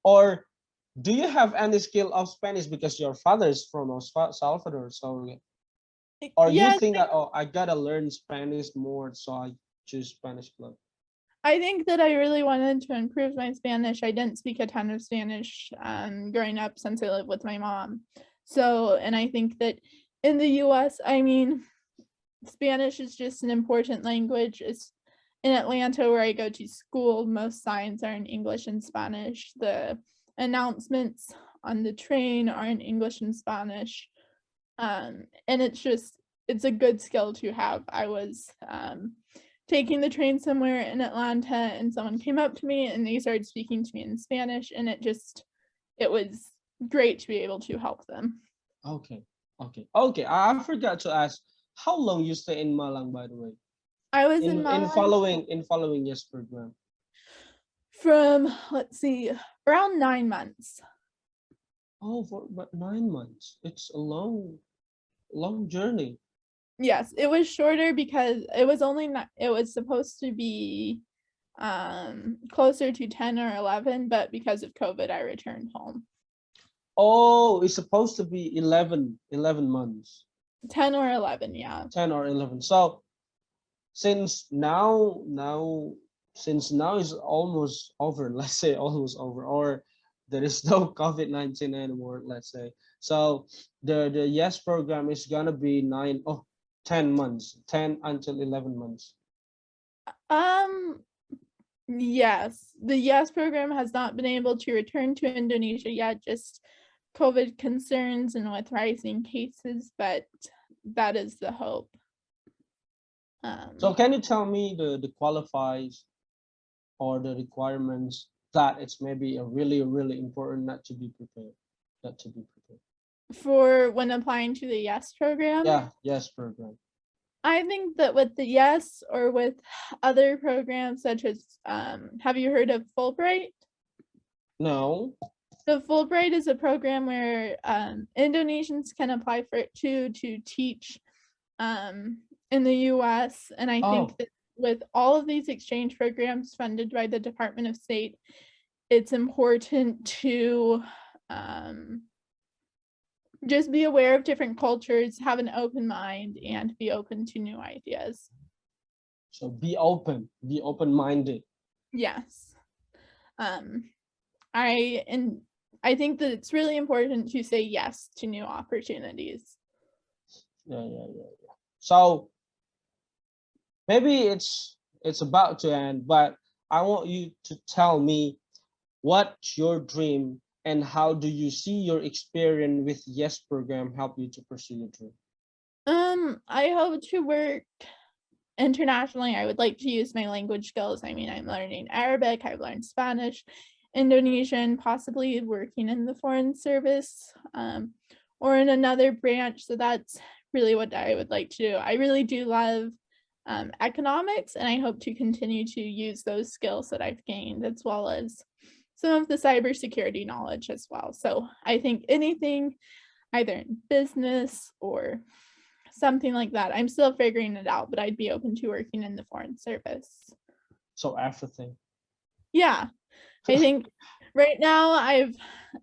Or do you have any skill of Spanish because your father is from El Salvador? So, or you Yes, think that, oh, I gotta learn Spanish more, so I choose Spanish club? I think that I really wanted to improve my Spanish. I didn't speak a ton of Spanish growing up since I lived with my mom. So, and I think that in the US, I mean, Spanish is just an important language. It's in Atlanta where I go to school, most signs are in English and Spanish. The announcements on the train are in English and Spanish. And it's a good skill to have. I was taking the train somewhere in Atlanta and someone came up to me and they started speaking to me in Spanish, and it was great to be able to help them. Okay, okay, okay. I forgot to ask, how long you stay in Malang, by the way? I was in Malang in following yes program. from, let's see, around 9 months. Oh, for but 9 months. It's a long journey. Yes, it was shorter because it was supposed to be closer to 10 or 11, but because of COVID, I returned home. Oh, it's supposed to be 11 months. 10 or 11, yeah. 10 or 11. So since now is almost over, let's say almost over, or there is no COVID-19 anymore, let's say. So the yes program is gonna be 10 months, 10 until 11 months. Yes, the yes program has not been able to return to Indonesia yet, just COVID concerns and with rising cases, but that is the hope. So can you tell me the qualifies or the requirements that it's maybe a really important not to be prepared? For when applying to the yes program? Yeah, yes program. I think that with the yes or with other programs such as, have you heard of Fulbright? No. So Fulbright is a program where Indonesians can apply for it too, to teach in the US. And I think Oh, that with all of these exchange programs funded by the Department of State, it's important to just be aware of different cultures, have an open mind, and be open to new ideas. so be open-minded. Yes. I think that it's really important to say yes to new opportunities. Yeah. So maybe it's about to end, but I want you to tell me what's your dream and how do you see your experience with Yes program help you to pursue your dream? I hope to work internationally. I would like to use my language skills. I mean, I'm learning Arabic, I've learned Spanish, Indonesian, possibly working in the foreign service, or in another branch. So that's really what I would like to do. I really do love economics, and I hope to continue to use those skills that I've gained, as well as some of the cybersecurity knowledge as well. So I think anything either in business or something like that. I'm still figuring it out, but I'd be open to working in the foreign service. So everything. Yeah, I think right now I've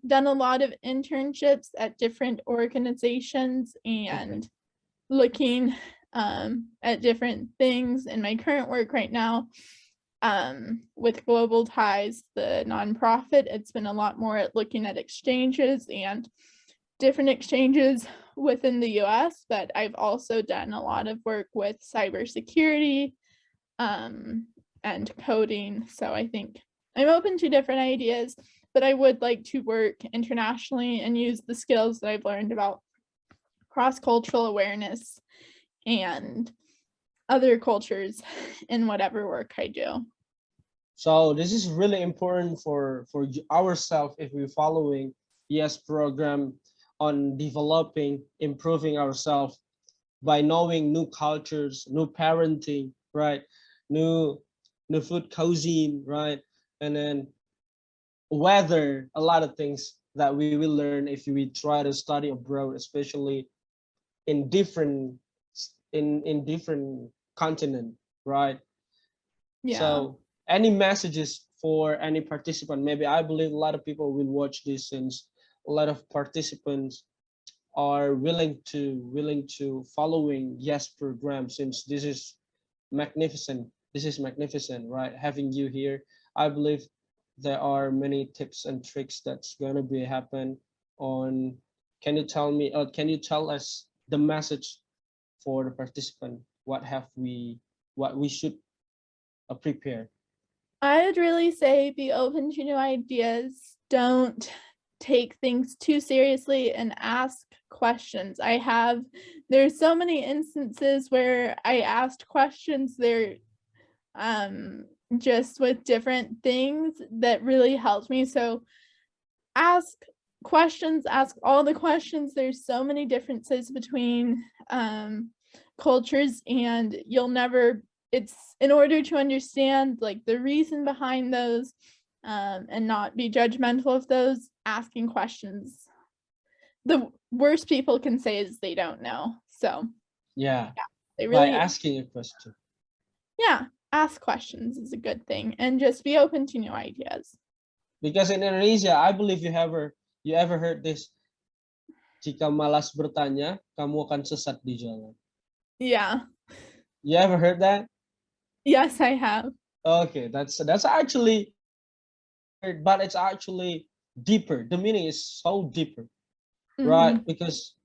done a lot of internships at different organizations and looking at different things in my current work right now. With Global Ties, the nonprofit, it's been a lot more at looking at exchanges and different exchanges within the US, but I've also done a lot of work with cybersecurity and coding. So I think I'm open to different ideas, but I would like to work internationally and use the skills that I've learned about cross-cultural awareness and other cultures in whatever work I do. So this is really important for ourselves if we're following Yes program on developing, improving ourselves by knowing new cultures, new parenting, right? New food cuisine, right? And then weather, a lot of things that we will learn if we try to study abroad, especially in different in different continent, right? Yeah. So any messages for any participant? Maybe I believe a lot of people will watch this since a lot of participants are willing to following Yes program since this is magnificent. This is magnificent, right? Having you here, I believe there are many tips and tricks that's gonna be happen on. Can you tell me? Can you tell us the message for the participant? What we should prepare? I'd really say be open to new ideas. Don't take things too seriously and ask questions. There's so many instances where I asked questions there just with different things that really helped me. So ask questions, ask all the questions. There's so many differences between cultures, and it's in order to understand like the reason behind those and not be judgmental of those, asking questions. The worst people can say is they don't know. So Yeah, they by really, asking a question. yeah, ask questions is a good thing, and just be open to new ideas. Because in Indonesia, I believe you ever heard this. Jika malas bertanya, kamu akan sesat di jalan. Yeah. You ever heard that? Yes, I have. Okay, that's actually, but it's actually deeper. The meaning is so deeper, right? Mhm. Because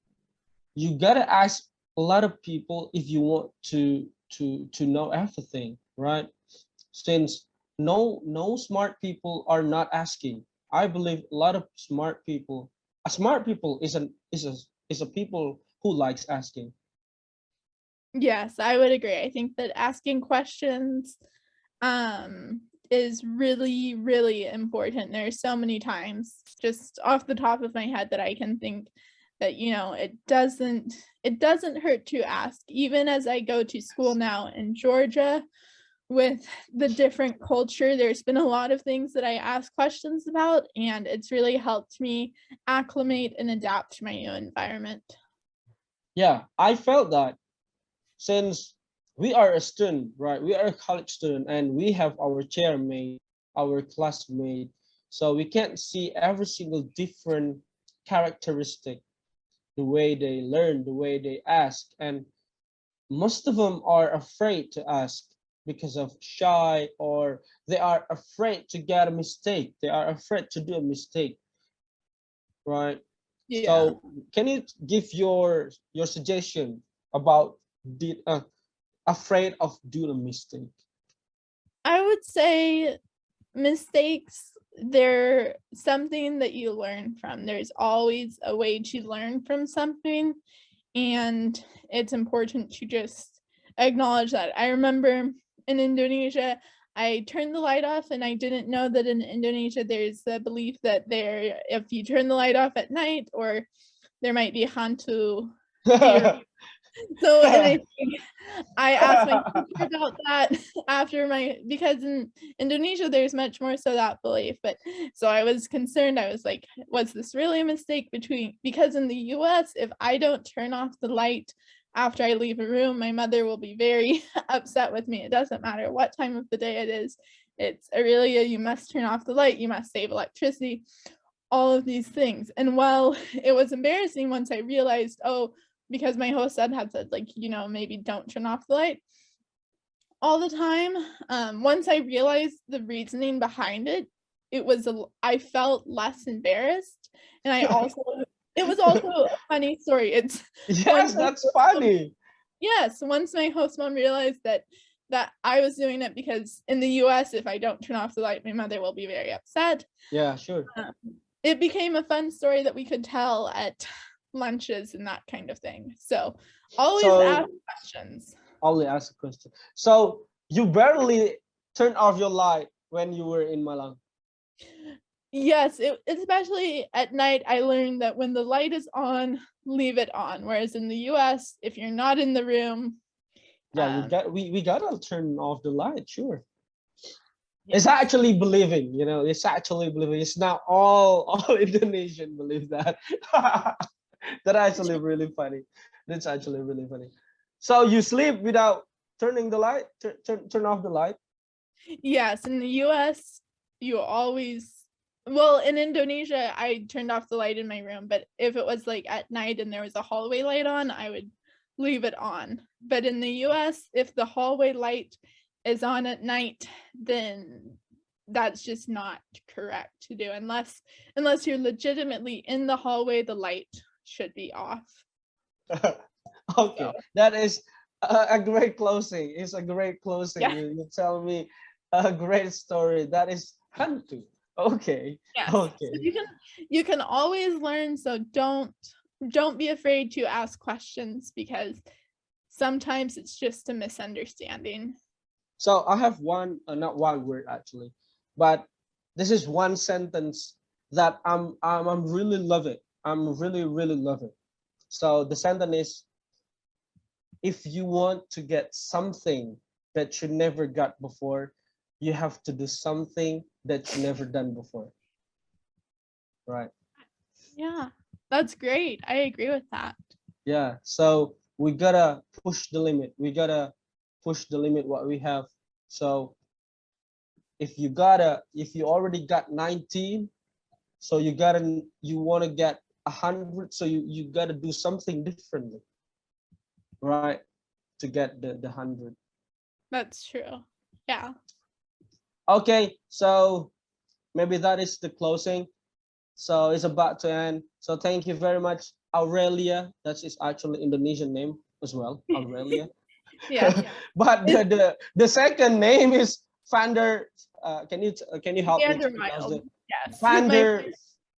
you gotta ask a lot of people if you want to know everything, right? Since no smart people are not asking. I believe a lot of smart people. A smart people is a people who likes asking. Yes, I would agree. I think that asking questions is really, really important. There are so many times just off the top of my head that I can think that, it doesn't hurt to ask. Even as I go to school now in Georgia, with the different culture, there's been a lot of things that I ask questions about, and it's really helped me acclimate and adapt to my new environment. Yeah, I felt that since we are a student, right? We are a college student and we have our chairmate, our classmate. So we can't see every single different characteristic, the way they learn, the way they ask. And most of them are afraid to ask because of shy, or they are afraid to get a mistake. They are afraid to do a mistake, right? Yeah. So can you give your suggestion about the afraid of doing a mistake? I would say mistakes, they're something that you learn from. There's always a way to learn from something, and it's important to just acknowledge that. I remember in Indonesia, I turned the light off, and I didn't know that in Indonesia there's the belief that if you turn the light off at night, or there might be hantu here. So, and I asked my teacher about that because in Indonesia there's much more so that belief. But so I was concerned. I was like, was this really a mistake because in the US, if I don't turn off the light after I leave a room, my mother will be very upset with me. It doesn't matter what time of the day it is. It's Aurelia, you must turn off the light, you must save electricity, all of these things. And while it was embarrassing once I realized, because my host had said, like, maybe don't turn off the light all the time. Once I realized the reasoning behind it, I felt less embarrassed. And it was also a funny story. Yes, that's funny. Yes, once my host mom realized that I was doing it because in the US, if I don't turn off the light, my mother will be very upset. Yeah, sure. It became a fun story that we could tell at lunches and that kind of thing. So always ask questions. Always ask a question. So you barely turned off your light when you were in Malang? Yes, especially at night, I learned that when the light is on, leave it on. Whereas in the US, if you're not in the room, we gotta turn off the light, sure. It's actually believing, it's actually believing. It's not all Indonesian believe that. That's actually really funny. That's actually really funny. So you sleep without turning the light, turn off the light? Yes, in the US, you always, well, in Indonesia, I turned off the light in my room, but if it was like at night and there was a hallway light on, I would leave it on. But in the US, if the hallway light is on at night, then that's just not correct to do unless you're legitimately in the hallway, the light should be off. Okay, so that is a great closing. It's a great closing. Yeah. You tell me a great story. That is hantu. Okay. Yes. Okay. So you can always learn. So don't be afraid to ask questions, because sometimes it's just a misunderstanding. So I have not one word actually, but this is one sentence that I'm really love it. I'm really love it. So the sentence is, if you want to get something that you never got before, you have to do something that you never done before. Right. Yeah, that's great. I agree with that. Yeah. So we gotta push the limit. We gotta push the limit what we have. So if you already got 19, so you want to get 100, so you gotta do something differently, right, to get the 100. That's true. Yeah. Okay, so maybe that is the closing. So it's about to end. So thank you very much, Aurelia. That is actually Indonesian name as well, Aurelia. Yeah. But the second name is Vander. Can you help me? VanderWilde. Yes.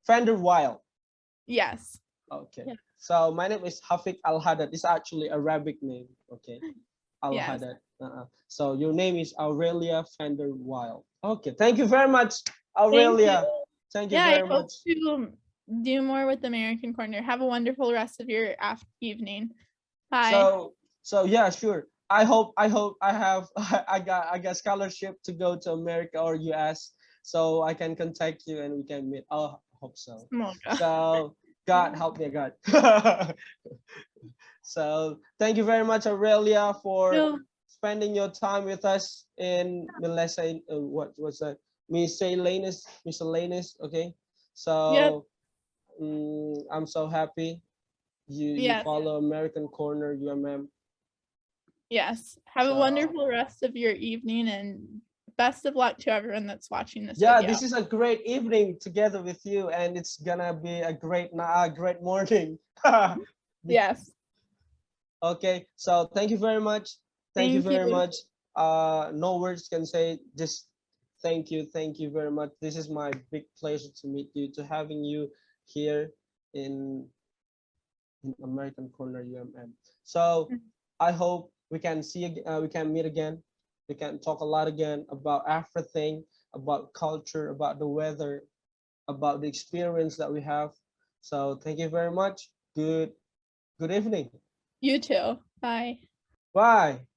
VanderWilde. Yes. Okay. Yeah. So my name is Hafik Al-Haddad. It's actually Arabic name. Okay. Al-Haddad. Yes. So your name is Aurelia VanderWilde. Okay. Thank you very much, Aurelia. Thank you very much. I hope to do more with American Corner. Have a wonderful rest of your evening. Bye. So yeah, sure. I hope I have I got scholarship to go to America or US, so I can contact you and we can meet. Oh, I hope so. Oh, God. So God help me, God. So thank you very much, Aurelia, for No. spending your time with us in Melissa. What was that? Miscellaneous. Okay. Yep. So I'm so happy you Yes. follow American Corner UMM. Yes. Have a So wonderful rest of your evening and best of luck to everyone that's watching this yeah, video. this is a great evening together with you, and it's gonna be a great morning. Yes. Okay, so thank you very much. Thank you Thank very you. much. No words can say just thank you very much. This is my big pleasure to meet you, to having you here in American Corner UMM. So I hope we can we can meet again. We can talk a lot again about everything, about culture, about the weather, about the experience that we have. So thank you very much. Good evening. You too. Bye. Bye.